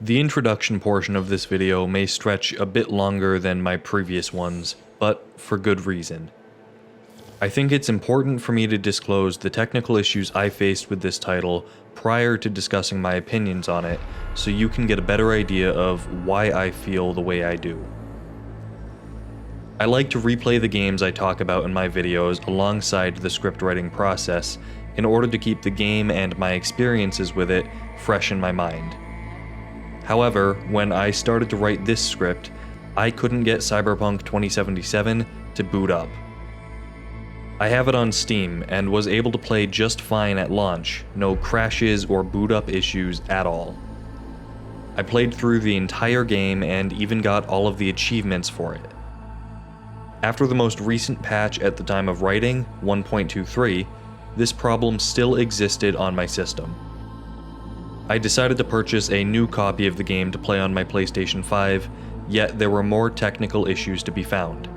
The introduction portion of this video may stretch a bit longer than my previous ones, but for good reason. I think it's important for me to disclose the technical issues I faced with this title prior to discussing my opinions on it, so you can get a better idea of why I feel the way I do. I like to replay the games I talk about in my videos alongside the script writing process in order to keep the game and my experiences with it fresh in my mind. However, when I started to write this script, I couldn't get Cyberpunk 2077 to boot up. I have it on Steam and was able to play just fine at launch, no crashes or boot up issues at all. I played through the entire game and even got all of the achievements for it. After the most recent patch at the time of writing, 1.23, this problem still existed on my system. I decided to purchase a new copy of the game to play on my PlayStation 5, yet there were more technical issues to be found.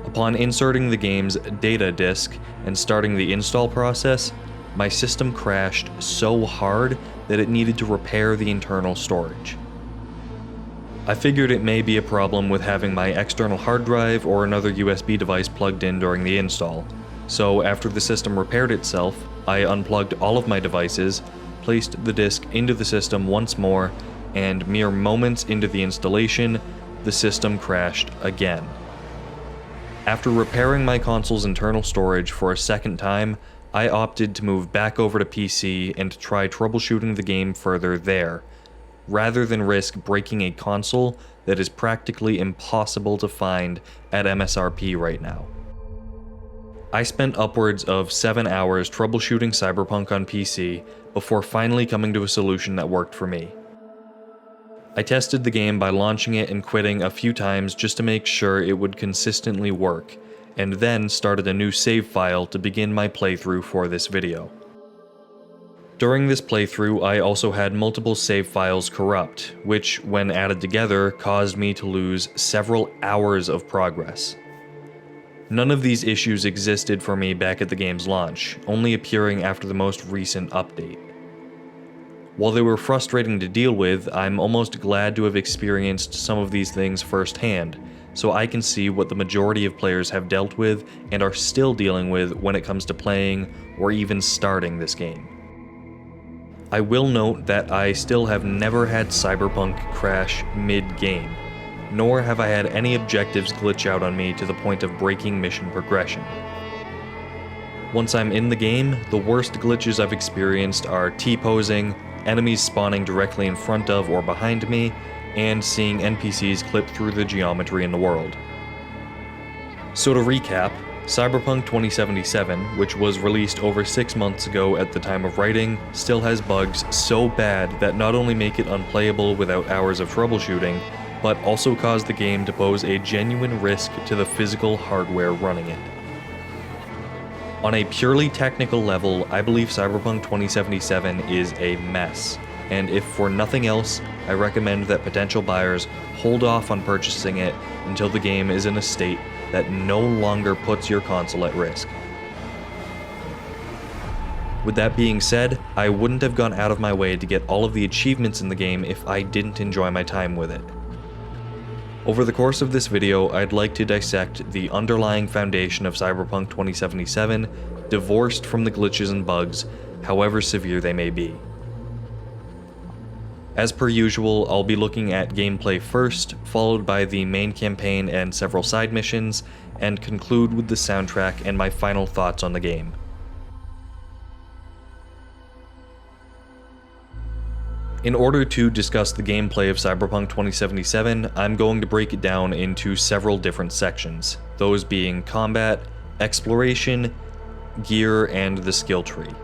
Upon inserting the game's data disk and starting the install process, my system crashed so hard that it needed to repair the internal storage. I figured it may be a problem with having my external hard drive or another USB device plugged in during the install, so after the system repaired itself, I unplugged all of my devices, placed the disk into the system once more, and mere moments into the installation, the system crashed again. After repairing my console's internal storage for a second time, I opted to move back over to PC and try troubleshooting the game further there, rather than risk breaking a console that is practically impossible to find at MSRP right now. I spent upwards of 7 hours troubleshooting Cyberpunk on PC before finally coming to a solution that worked for me. I tested the game by launching it and quitting a few times just to make sure it would consistently work, and then started a new save file to begin my playthrough for this video. During this playthrough, I also had multiple save files corrupt, which, when added together, caused me to lose several hours of progress. None of these issues existed for me back at the game's launch, only appearing after the most recent update. While they were frustrating to deal with, I'm almost glad to have experienced some of these things firsthand, so I can see what the majority of players have dealt with and are still dealing with when it comes to playing or even starting this game. I will note that I still have never had Cyberpunk crash mid-game, nor have I had any objectives glitch out on me to the point of breaking mission progression. Once I'm in the game, the worst glitches I've experienced are T-posing, enemies spawning directly in front of or behind me, and seeing NPCs clip through the geometry in the world. So to recap, Cyberpunk 2077, which was released over 6 months ago at the time of writing, still has bugs so bad that not only make it unplayable without hours of troubleshooting, but also cause the game to pose a genuine risk to the physical hardware running it. On a purely technical level, I believe Cyberpunk 2077 is a mess, and if for nothing else, I recommend that potential buyers hold off on purchasing it until the game is in a state that no longer puts your console at risk. With that being said, I wouldn't have gone out of my way to get all of the achievements in the game if I didn't enjoy my time with it. Over the course of this video, I'd like to dissect the underlying foundation of Cyberpunk 2077, divorced from the glitches and bugs, however severe they may be. As per usual, I'll be looking at gameplay first, followed by the main campaign and several side missions, and conclude with the soundtrack and my final thoughts on the game. In order to discuss the gameplay of Cyberpunk 2077, I'm going to break it down into several different sections, those being combat, exploration, gear, and the skill tree.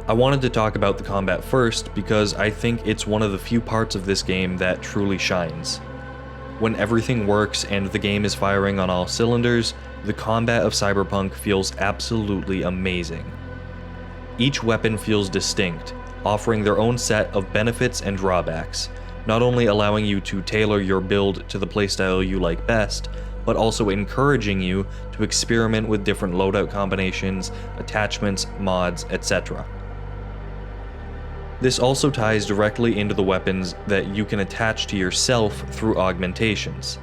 I wanted to talk about the combat first because I think it's one of the few parts of this game that truly shines. When everything works and the game is firing on all cylinders, the combat of Cyberpunk feels absolutely amazing. Each weapon feels distinct, offering their own set of benefits and drawbacks, not only allowing you to tailor your build to the playstyle you like best, but also encouraging you to experiment with different loadout combinations, attachments, mods, etc. This also ties directly into the weapons that you can attach to yourself through augmentations.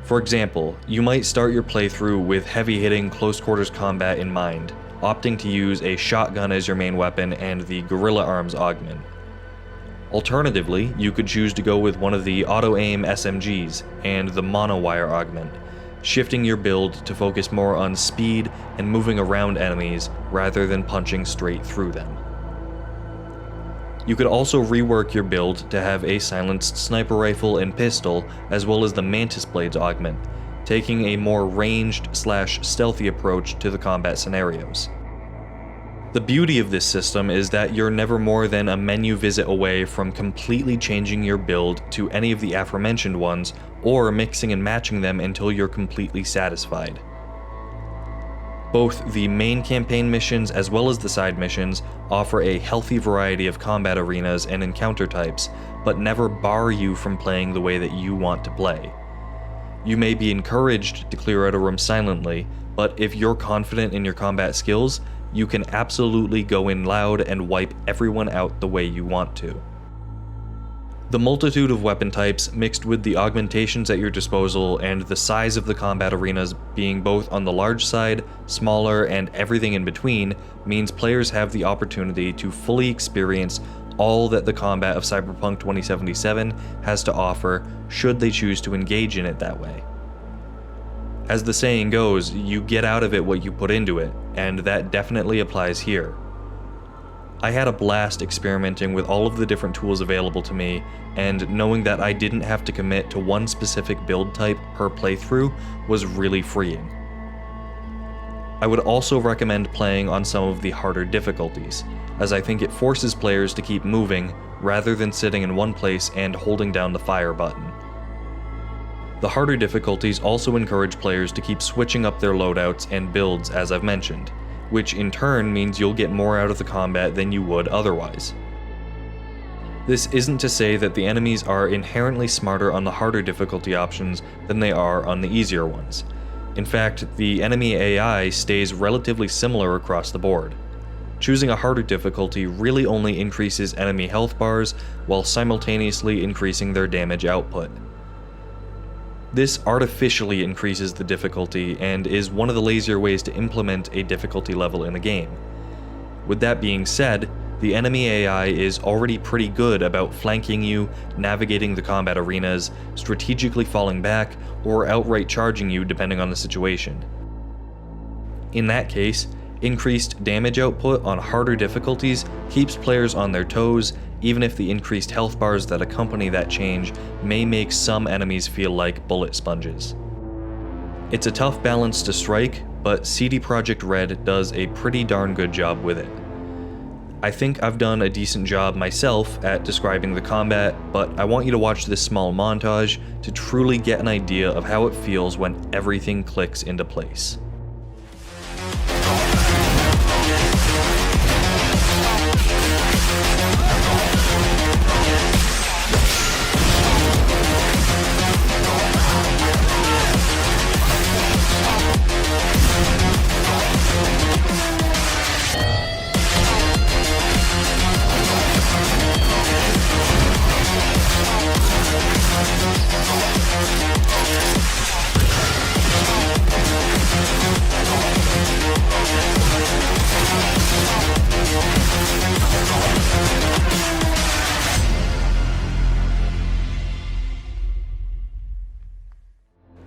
For example, you might start your playthrough with heavy-hitting close-quarters combat in mind, opting to use a shotgun as your main weapon and the gorilla arms augment. Alternatively, you could choose to go with one of the auto-aim SMGs and the monowire augment, shifting your build to focus more on speed and moving around enemies rather than punching straight through them. You could also rework your build to have a silenced sniper rifle and pistol, as well as the mantis blades augment, taking a more ranged/stealthy approach to the combat scenarios. The beauty of this system is that you're never more than a menu visit away from completely changing your build to any of the aforementioned ones, or mixing and matching them until you're completely satisfied. Both the main campaign missions as well as the side missions offer a healthy variety of combat arenas and encounter types, but never bar you from playing the way that you want to play. You may be encouraged to clear out a room silently, but if you're confident in your combat skills, you can absolutely go in loud and wipe everyone out the way you want to. The multitude of weapon types, mixed with the augmentations at your disposal and the size of the combat arenas being both on the large side, smaller, and everything in between, means players have the opportunity to fully experience all that the combat of Cyberpunk 2077 has to offer, should they choose to engage in it that way. As the saying goes, you get out of it what you put into it, and that definitely applies here. I had a blast experimenting with all of the different tools available to me, and knowing that I didn't have to commit to one specific build type per playthrough was really freeing. I would also recommend playing on some of the harder difficulties, as I think it forces players to keep moving rather than sitting in one place and holding down the fire button. The harder difficulties also encourage players to keep switching up their loadouts and builds, as I've mentioned, which in turn means you'll get more out of the combat than you would otherwise. This isn't to say that the enemies are inherently smarter on the harder difficulty options than they are on the easier ones. In fact, the enemy AI stays relatively similar across the board. Choosing a harder difficulty really only increases enemy health bars while simultaneously increasing their damage output. This artificially increases the difficulty and is one of the lazier ways to implement a difficulty level in a game. With that being said, the enemy AI is already pretty good about flanking you, navigating the combat arenas, strategically falling back, or outright charging you depending on the situation. In that case, increased damage output on harder difficulties keeps players on their toes, even if the increased health bars that accompany that change may make some enemies feel like bullet sponges. It's a tough balance to strike, but CD Projekt Red does a pretty darn good job with it. I think I've done a decent job myself at describing the combat, but I want you to watch this small montage to truly get an idea of how it feels when everything clicks into place.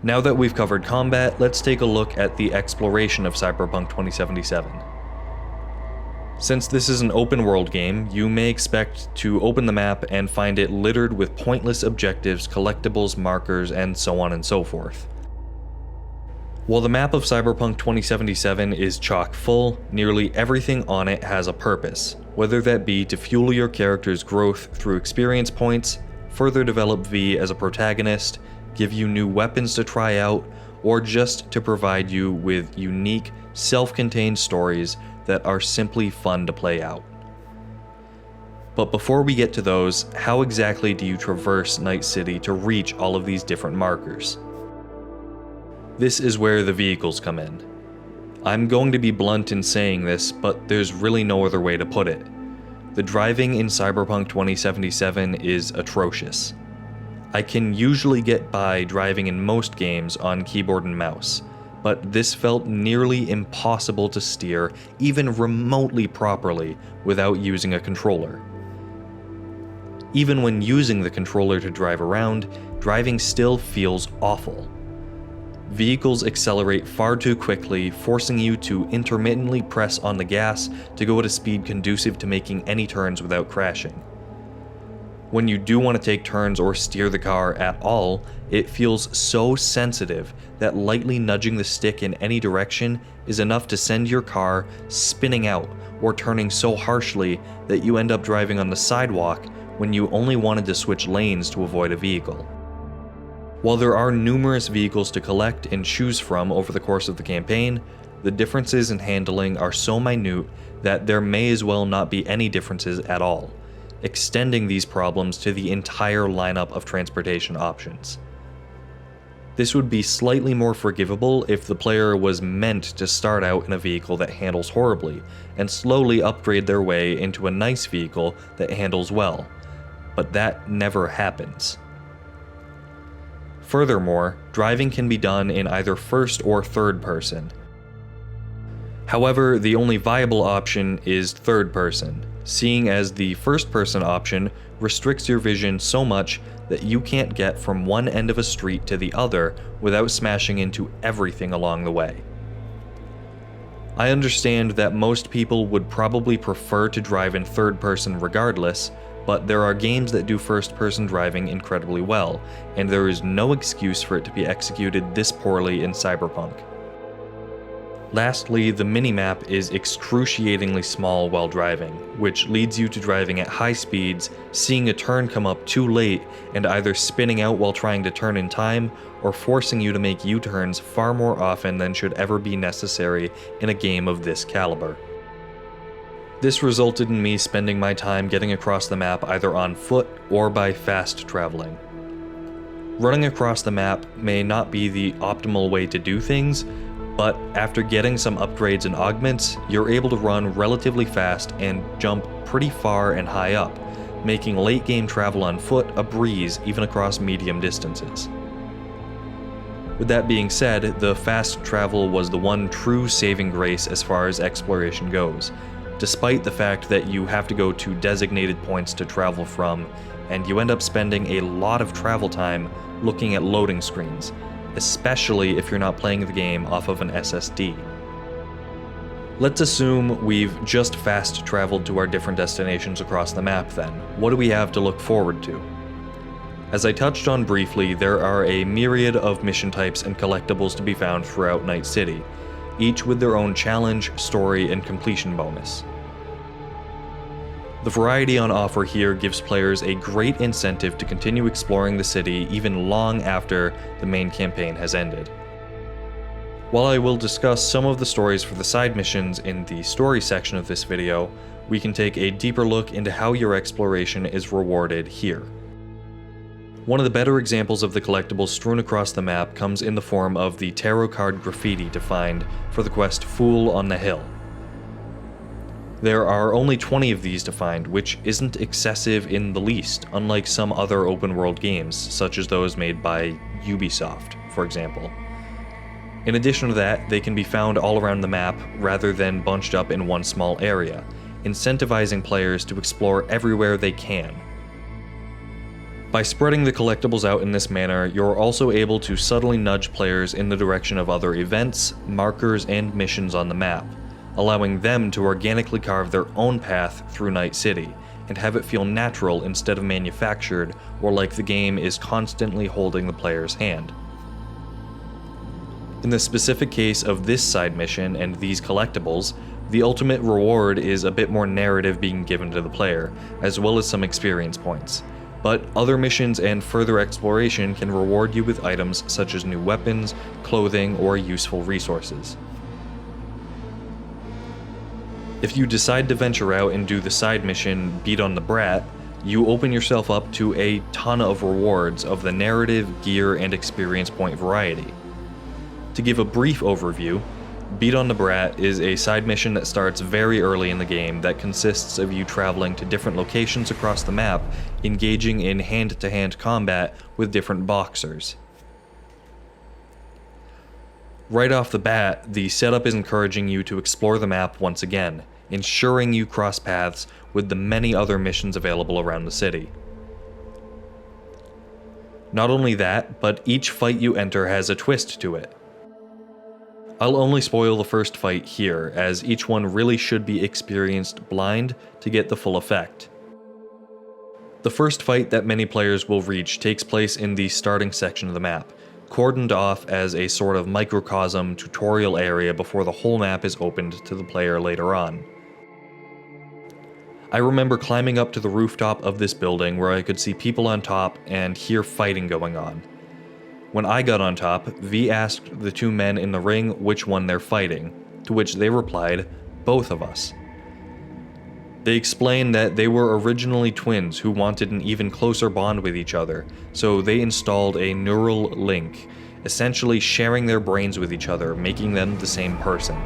Now that we've covered combat, let's take a look at the exploration of Cyberpunk 2077. Since this is an open world game, you may expect to open the map and find it littered with pointless objectives, collectibles, markers, and so on and so forth. While the map of Cyberpunk 2077 is chock full, nearly everything on it has a purpose, whether that be to fuel your character's growth through experience points, further develop V as a protagonist, give you new weapons to try out, or just to provide you with unique, self-contained stories that are simply fun to play out. But before we get to those, how exactly do you traverse Night City to reach all of these different markers? This is where the vehicles come in. I'm going to be blunt in saying this, but there's really no other way to put it. the driving in Cyberpunk 2077 is atrocious. I can usually get by driving in most games on keyboard and mouse, but this felt nearly impossible to steer even remotely properly without using a controller. Even when using the controller to drive around, driving still feels awful. Vehicles accelerate far too quickly, forcing you to intermittently press on the gas to go at a speed conducive to making any turns without crashing. When you do want to take turns or steer the car at all, it feels so sensitive that lightly nudging the stick in any direction is enough to send your car spinning out or turning so harshly that you end up driving on the sidewalk when you only wanted to switch lanes to avoid a vehicle. While there are numerous vehicles to collect and choose from over the course of the campaign, the differences in handling are so minute that there may as well not be any differences at all, extending these problems to the entire lineup of transportation options. This would be slightly more forgivable if the player was meant to start out in a vehicle that handles horribly and slowly upgrade their way into a nice vehicle that handles well, but that never happens. Furthermore, driving can be done in either first or third person. However, the only viable option is third person, seeing as the first person option restricts your vision so much that you can't get from one end of a street to the other without smashing into everything along the way. I understand that most people would probably prefer to drive in third person regardless, but there are games that do first-person driving incredibly well, and there is no excuse for it to be executed this poorly in Cyberpunk. Lastly, the minimap is excruciatingly small while driving, which leads you to driving at high speeds, seeing a turn come up too late, and either spinning out while trying to turn in time, or forcing you to make U-turns far more often than should ever be necessary in a game of this caliber. This resulted in me spending my time getting across the map either on foot or by fast traveling. Running across the map may not be the optimal way to do things, but after getting some upgrades and augments, you're able to run relatively fast and jump pretty far and high up, making late game travel on foot a breeze even across medium distances. With that being said, the fast travel was the one true saving grace as far as exploration goes, despite the fact that you have to go to designated points to travel from, and you end up spending a lot of travel time looking at loading screens, especially if you're not playing the game off of an SSD. Let's assume we've just fast traveled to our different destinations across the map then. What do we have to look forward to? As I touched on briefly, there are a myriad of mission types and collectibles to be found throughout Night City, each with their own challenge, story, and completion bonus. The variety on offer here gives players a great incentive to continue exploring the city even long after the main campaign has ended. While I will discuss some of the stories for the side missions in the story section of this video, we can take a deeper look into how your exploration is rewarded here. One of the better examples of the collectibles strewn across the map comes in the form of the tarot card graffiti to find for the quest Fool on the Hill. There are only 20 of these to find, which isn't excessive in the least, unlike some other open world games, such as those made by Ubisoft, for example. In addition to that, they can be found all around the map rather than bunched up in one small area, incentivizing players to explore everywhere they can. By spreading the collectibles out in this manner, you're also able to subtly nudge players in the direction of other events, markers, and missions on the map, allowing them to organically carve their own path through Night City, and have it feel natural instead of manufactured or like the game is constantly holding the player's hand. In the specific case of this side mission and these collectibles, the ultimate reward is a bit more narrative being given to the player, as well as some experience points. But other missions and further exploration can reward you with items such as new weapons, clothing, or useful resources. If you decide to venture out and do the side mission Beat on the Brat, you open yourself up to a ton of rewards of the narrative, gear, and experience point variety. To give a brief overview, Beat on the Brat is a side mission that starts very early in the game that consists of you traveling to different locations across the map, engaging in hand-to-hand combat with different boxers. Right off the bat, the setup is encouraging you to explore the map once again, ensuring you cross paths with the many other missions available around the city. Not only that, but each fight you enter has a twist to it. I'll only spoil the first fight here, as each one really should be experienced blind to get the full effect. The first fight that many players will reach takes place in the starting section of the map, cordoned off as a sort of microcosm tutorial area before the whole map is opened to the player later on. I remember climbing up to the rooftop of this building where I could see people on top and hear fighting going on. When I got on top, V asked the two men in the ring which one they're fighting, to which they replied, "Both of us." They explained that they were originally twins who wanted an even closer bond with each other, so they installed a neural link, essentially sharing their brains with each other, making them the same person.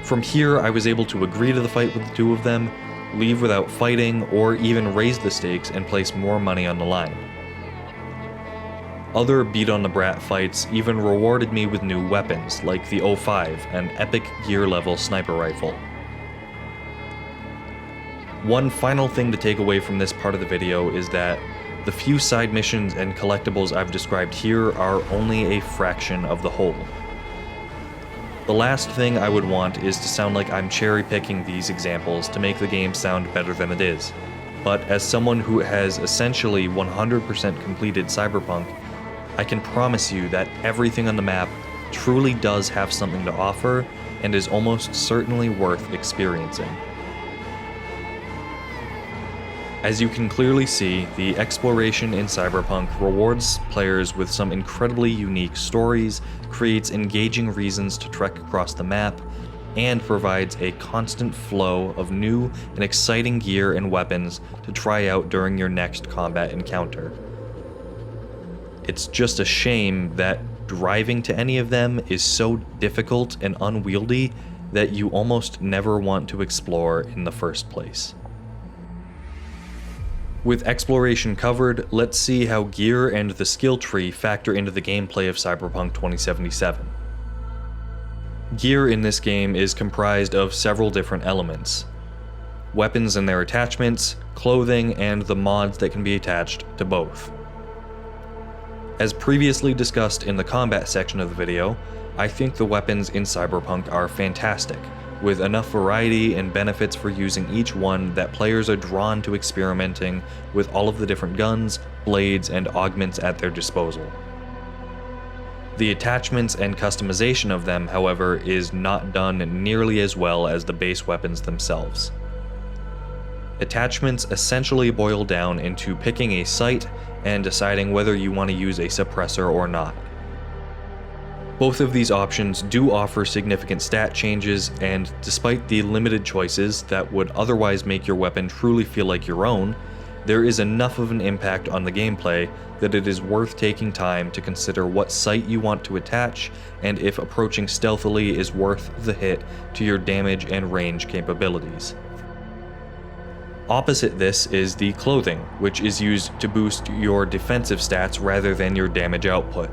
From here, I was able to agree to the fight with the two of them, leave without fighting, or even raise the stakes and place more money on the line. Other Beat on the Brat fights even rewarded me with new weapons, like the O5, an epic gear level sniper rifle. One final thing to take away from this part of the video is that the few side missions and collectibles I've described here are only a fraction of the whole. The last thing I would want is to sound like I'm cherry-picking these examples to make the game sound better than it is, but as someone who has essentially 100% completed Cyberpunk, I can promise you that everything on the map truly does have something to offer and is almost certainly worth experiencing. As you can clearly see, the exploration in Cyberpunk rewards players with some incredibly unique stories, creates engaging reasons to trek across the map, and provides a constant flow of new and exciting gear and weapons to try out during your next combat encounter. It's just a shame that driving to any of them is so difficult and unwieldy that you almost never want to explore in the first place. With exploration covered, let's see how gear and the skill tree factor into the gameplay of Cyberpunk 2077. Gear in this game is comprised of several different elements: weapons and their attachments, clothing, and the mods that can be attached to both. As previously discussed in the combat section of the video, I think the weapons in Cyberpunk are fantastic, with enough variety and benefits for using each one that players are drawn to experimenting with all of the different guns, blades, and augments at their disposal. The attachments and customization of them, however, is not done nearly as well as the base weapons themselves. Attachments essentially boil down into picking a sight and deciding whether you want to use a suppressor or not. Both of these options do offer significant stat changes, and despite the limited choices that would otherwise make your weapon truly feel like your own, there is enough of an impact on the gameplay that it is worth taking time to consider what sight you want to attach and if approaching stealthily is worth the hit to your damage and range capabilities. Opposite this is the clothing, which is used to boost your defensive stats rather than your damage output.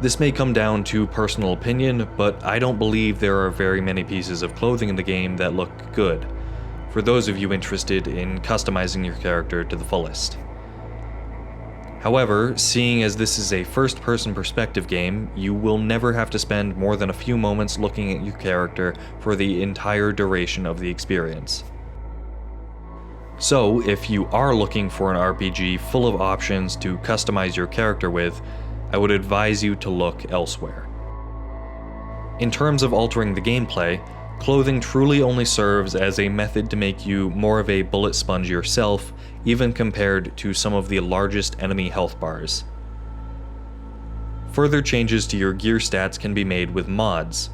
This may come down to personal opinion, but I don't believe there are very many pieces of clothing in the game that look good, for those of you interested in customizing your character to the fullest. However, seeing as this is a first-person perspective game, you will never have to spend more than a few moments looking at your character for the entire duration of the experience. So, if you are looking for an RPG full of options to customize your character with, I would advise you to look elsewhere. In terms of altering the gameplay, clothing truly only serves as a method to make you more of a bullet sponge yourself, even compared to some of the largest enemy health bars. Further changes to your gear stats can be made with mods.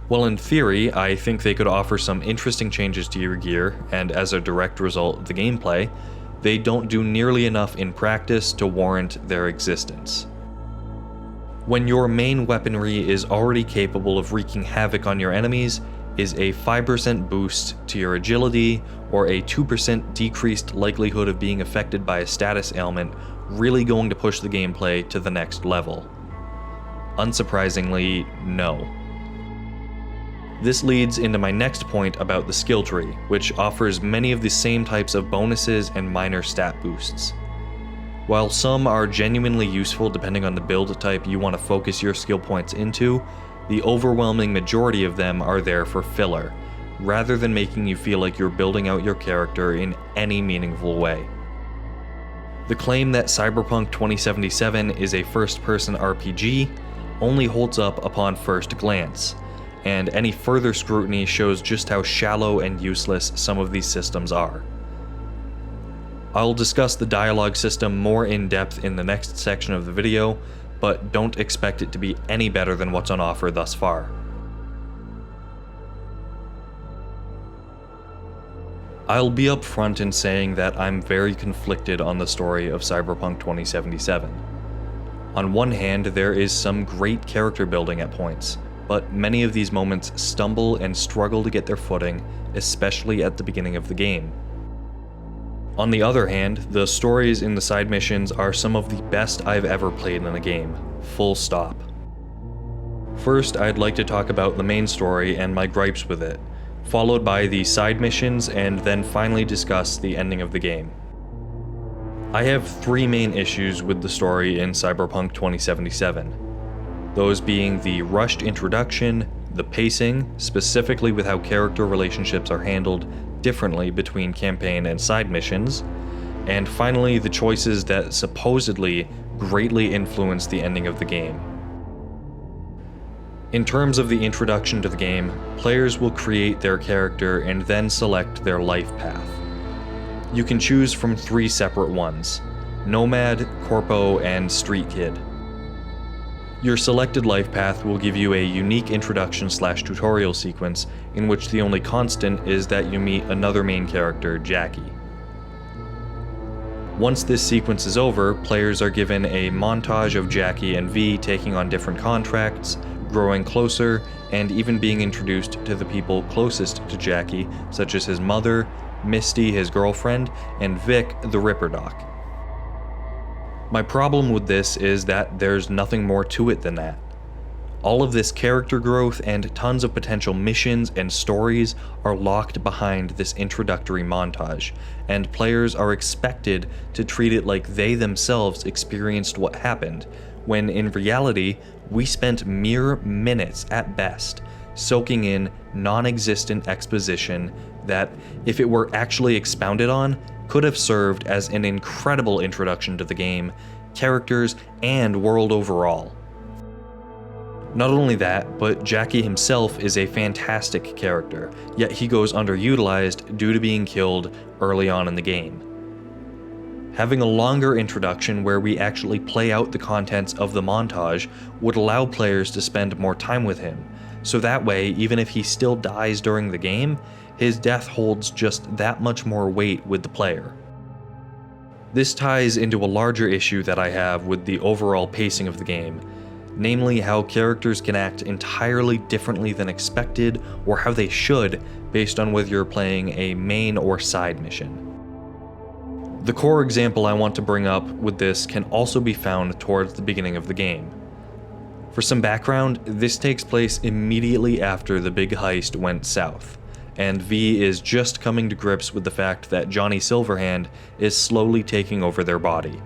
While in theory, I think they could offer some interesting changes to your gear, and as a direct result, the gameplay, they don't do nearly enough in practice to warrant their existence. when your main weaponry is already capable of wreaking havoc on your enemies, is a 5% boost to your agility or a 2% decreased likelihood of being affected by a status ailment really going to push the gameplay to the next level? Unsurprisingly, no. This leads into my next point about the skill tree, which offers many of the same types of bonuses and minor stat boosts. While some are genuinely useful depending on the build type you want to focus your skill points into, the overwhelming majority of them are there for filler, rather than making you feel like you're building out your character in any meaningful way. The claim that Cyberpunk 2077 is a first-person RPG only holds up upon first glance, and any further scrutiny shows just how shallow and useless some of these systems are. I'll discuss the dialogue system more in depth in the next section of the video, but don't expect it to be any better than what's on offer thus far. I'll be upfront in saying that I'm very conflicted on the story of Cyberpunk 2077. On one hand, there is some great character building at points, but many of these moments stumble and struggle to get their footing, especially at the beginning of the game. On the other hand, the stories in the side missions are some of the best I've ever played in a game, full stop. First, I'd like to talk about the main story and my gripes with it, followed by the side missions, and then finally discuss the ending of the game. I have three main issues with the story in Cyberpunk 2077. Those being the rushed introduction, the pacing, specifically with how character relationships are handled differently between campaign and side missions, and finally the choices that supposedly greatly influence the ending of the game. In terms of the introduction to the game, players will create their character and then select their life path. You can choose from three separate ones: Nomad, Corpo, and Street Kid. Your selected life path will give you a unique introduction/tutorial sequence in which the only constant is that you meet another main character, Jackie. Once this sequence is over, players are given a montage of Jackie and V taking on different contracts, growing closer, and even being introduced to the people closest to Jackie, such as his mother, Misty, his girlfriend, and Vic, the Ripper Doc. My problem with this is that there's nothing more to it than that. All of this character growth and tons of potential missions and stories are locked behind this introductory montage, and players are expected to treat it like they themselves experienced what happened, when in reality, we spent mere minutes at best soaking in non-existent exposition that, if it were actually expounded on, could have served as an incredible introduction to the game, characters, and world overall. Not only that, but Jackie himself is a fantastic character, yet he goes underutilized due to being killed early on in the game. Having a longer introduction where we actually play out the contents of the montage would allow players to spend more time with him, so that way, even if he still dies during the game, his death holds just that much more weight with the player. This ties into a larger issue that I have with the overall pacing of the game, namely how characters can act entirely differently than expected, or how they should, based on whether you're playing a main or side mission. The core example I want to bring up with this can also be found towards the beginning of the game. For some background, this takes place immediately after the big heist went south, and V is just coming to grips with the fact that Johnny Silverhand is slowly taking over their body.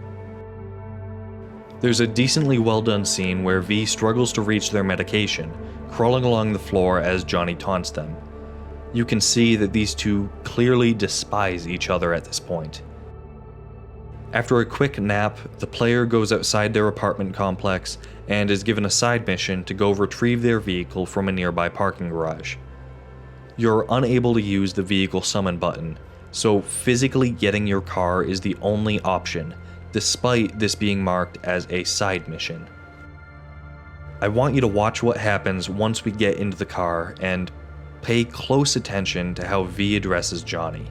There's a decently well done scene where V struggles to reach their medication, crawling along the floor as Johnny taunts them. You can see that these two clearly despise each other at this point. After a quick nap, the player goes outside their apartment complex and is given a side mission to go retrieve their vehicle from a nearby parking garage. You're unable to use the vehicle summon button, so physically getting your car is the only option, despite this being marked as a side mission. I want you to watch what happens once we get into the car and pay close attention to how V addresses Johnny.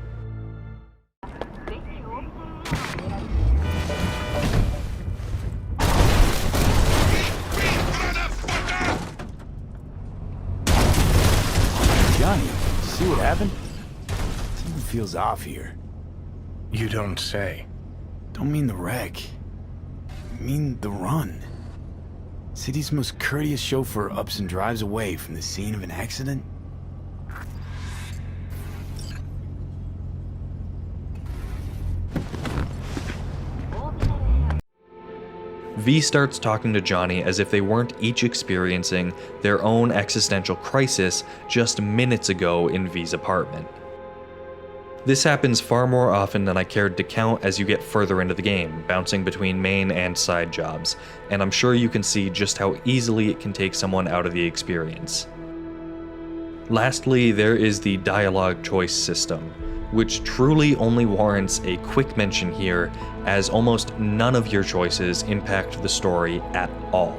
feels off here. You don't say. Don't mean the wreck. I mean the run. City's most courteous chauffeur ups and drives away from the scene of an accident. V starts talking to Johnny as if they weren't each experiencing their own existential crisis just minutes ago in V's apartment. This happens far more often than I cared to count as you get further into the game, bouncing between main and side jobs, and I'm sure you can see just how easily it can take someone out of the experience. Lastly, there is the dialogue choice system, which truly only warrants a quick mention here, as almost none of your choices impact the story at all.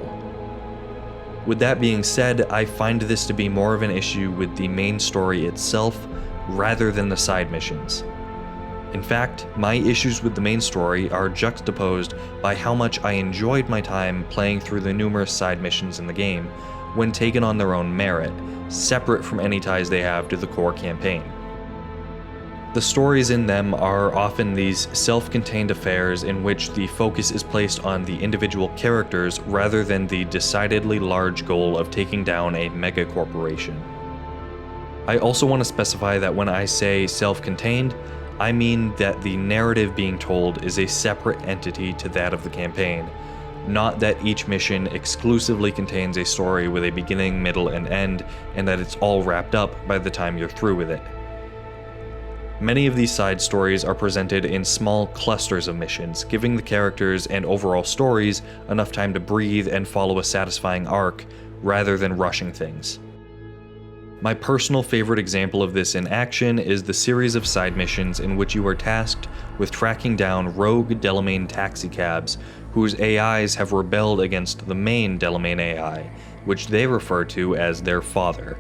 With that being said, I find this to be more of an issue with the main story itself rather than the side missions. In fact, my issues with the main story are juxtaposed by how much I enjoyed my time playing through the numerous side missions in the game when taken on their own merit, separate from any ties they have to the core campaign. The stories in them are often these self-contained affairs in which the focus is placed on the individual characters rather than the decidedly large goal of taking down a mega corporation. I also want to specify that when I say self-contained, I mean that the narrative being told is a separate entity to that of the campaign, not that each mission exclusively contains a story with a beginning, middle, and end, and that it's all wrapped up by the time you're through with it. Many of these side stories are presented in small clusters of missions, giving the characters and overall stories enough time to breathe and follow a satisfying arc, rather than rushing things. My personal favorite example of this in action is the series of side missions in which you are tasked with tracking down rogue Delamain taxicabs whose AIs have rebelled against the main Delamain AI, which they refer to as their father.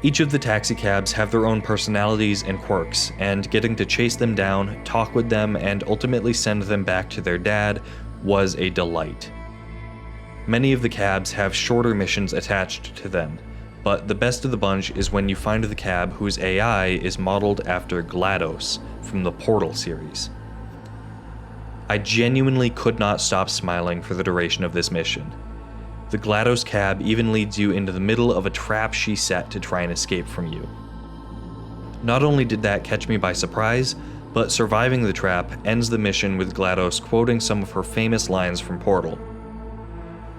Each of the taxicabs have their own personalities and quirks, and getting to chase them down, talk with them, and ultimately send them back to their dad was a delight. Many of the cabs have shorter missions attached to them, but the best of the bunch is when you find the cab whose AI is modeled after GLaDOS from the Portal series. I genuinely could not stop smiling for the duration of this mission. The GLaDOS cab even leads you into the middle of a trap she set to try and escape from you. Not only did that catch me by surprise, but surviving the trap ends the mission with GLaDOS quoting some of her famous lines from Portal.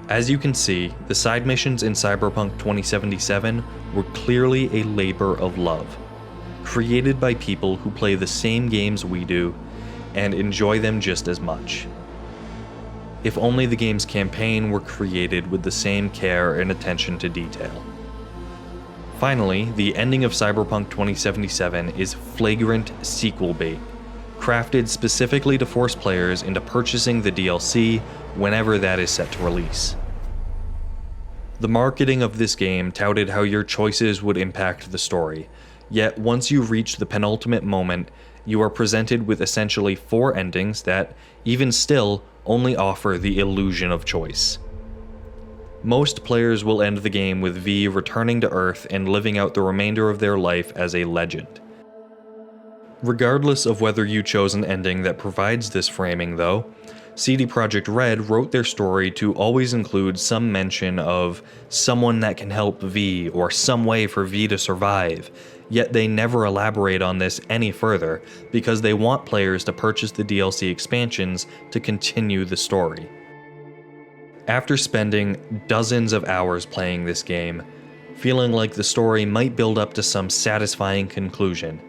As you can see, the side missions in Cyberpunk 2077 were clearly a labor of love, created by people who play the same games we do and enjoy them just as much. If only the game's campaign were created with the same care and attention to detail. Finally, the ending of Cyberpunk 2077 is flagrant sequel bait, crafted specifically to force players into purchasing the DLC whenever that is set to release. The marketing of this game touted how your choices would impact the story, yet once you reach the penultimate moment, you are presented with essentially 4 endings that, even still, only offer the illusion of choice. Most players will end the game with V returning to Earth and living out the remainder of their life as a legend. Regardless of whether you chose an ending that provides this framing though, CD Projekt Red wrote their story to always include some mention of someone that can help V or some way for V to survive, yet they never elaborate on this any further because they want players to purchase the DLC expansions to continue the story. After spending dozens of hours playing this game, feeling like the story might build up to some satisfying conclusion,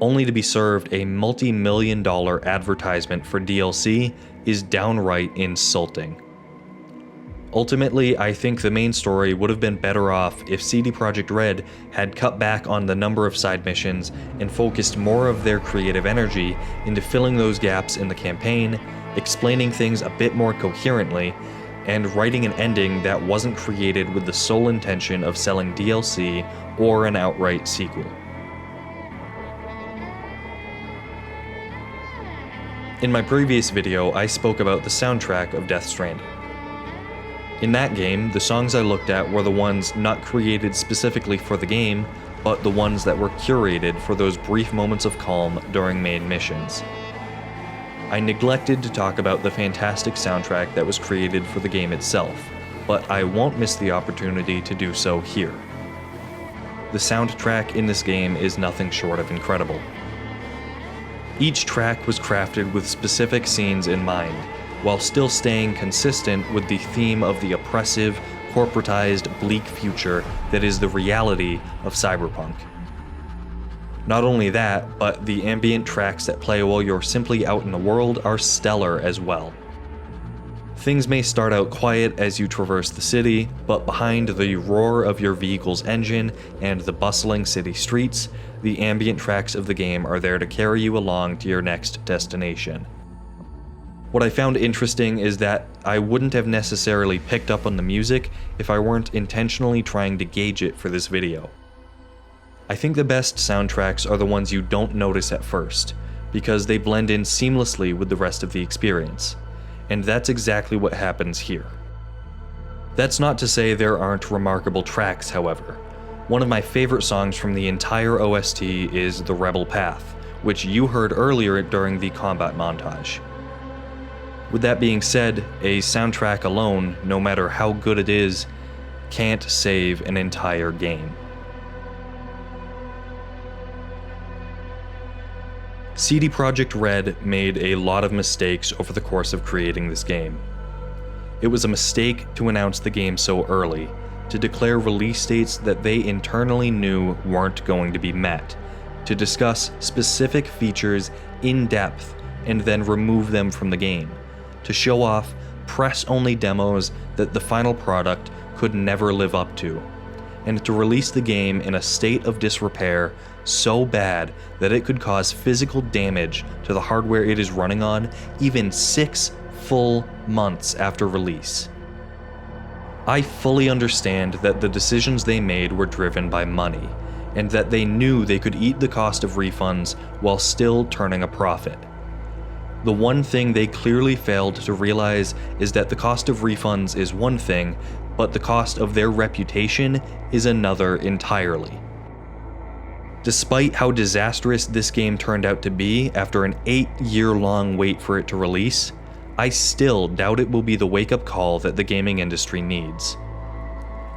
only to be served a multi-million-dollar advertisement for DLC is downright insulting. Ultimately, I think the main story would have been better off if CD Projekt Red had cut back on the number of side missions and focused more of their creative energy into filling those gaps in the campaign, explaining things a bit more coherently, and writing an ending that wasn't created with the sole intention of selling DLC or an outright sequel. In my previous video, I spoke about the soundtrack of Death Stranding. In that game, the songs I looked at were the ones not created specifically for the game, but the ones that were curated for those brief moments of calm during main missions. I neglected to talk about the fantastic soundtrack that was created for the game itself, but I won't miss the opportunity to do so here. The soundtrack in this game is nothing short of incredible. Each track was crafted with specific scenes in mind, while still staying consistent with the theme of the oppressive, corporatized, bleak future that is the reality of Cyberpunk. Not only that, but the ambient tracks that play while you're simply out in the world are stellar as well. Things may start out quiet as you traverse the city, but behind the roar of your vehicle's engine and the bustling city streets, the ambient tracks of the game are there to carry you along to your next destination. What I found interesting is that I wouldn't have necessarily picked up on the music if I weren't intentionally trying to gauge it for this video. I think the best soundtracks are the ones you don't notice at first, because they blend in seamlessly with the rest of the experience. And that's exactly what happens here. That's not to say there aren't remarkable tracks, however. One of my favorite songs from the entire OST is The Rebel Path, which you heard earlier during the combat montage. With that being said, a soundtrack alone, no matter how good it is, can't save an entire game. CD Projekt Red made a lot of mistakes over the course of creating this game. It was a mistake to announce the game so early, to declare release dates that they internally knew weren't going to be met, to discuss specific features in depth and then remove them from the game, to show off press-only demos that the final product could never live up to, and to release the game in a state of disrepair so bad that it could cause physical damage to the hardware it is running on even 6 full months after release. I fully understand that the decisions they made were driven by money, and that they knew they could eat the cost of refunds while still turning a profit. The one thing they clearly failed to realize is that the cost of refunds is one thing, but the cost of their reputation is another entirely. Despite how disastrous this game turned out to be after an 8-year-long wait for it to release, I still doubt it will be the wake-up call that the gaming industry needs.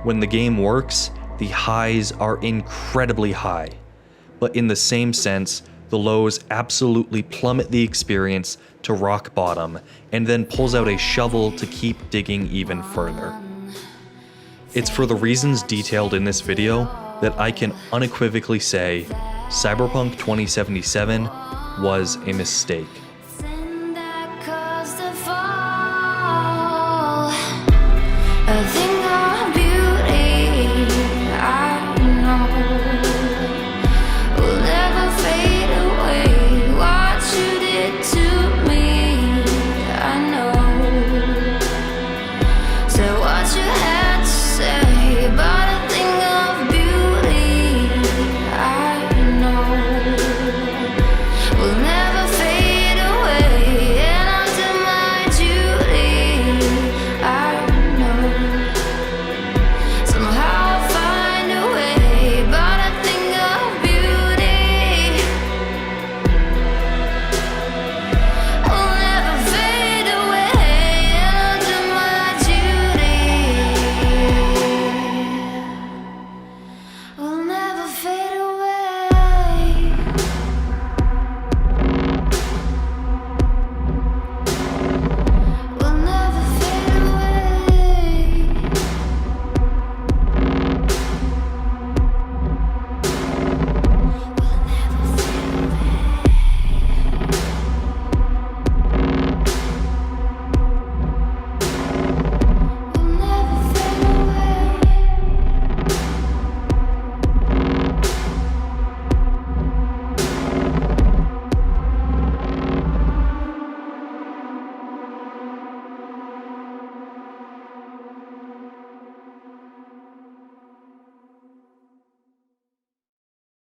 When the game works, the highs are incredibly high, but in the same sense, the lows absolutely plummet the experience to rock bottom and then pulls out a shovel to keep digging even further. It's for the reasons detailed in this video that I can unequivocally say Cyberpunk 2077 was a mistake.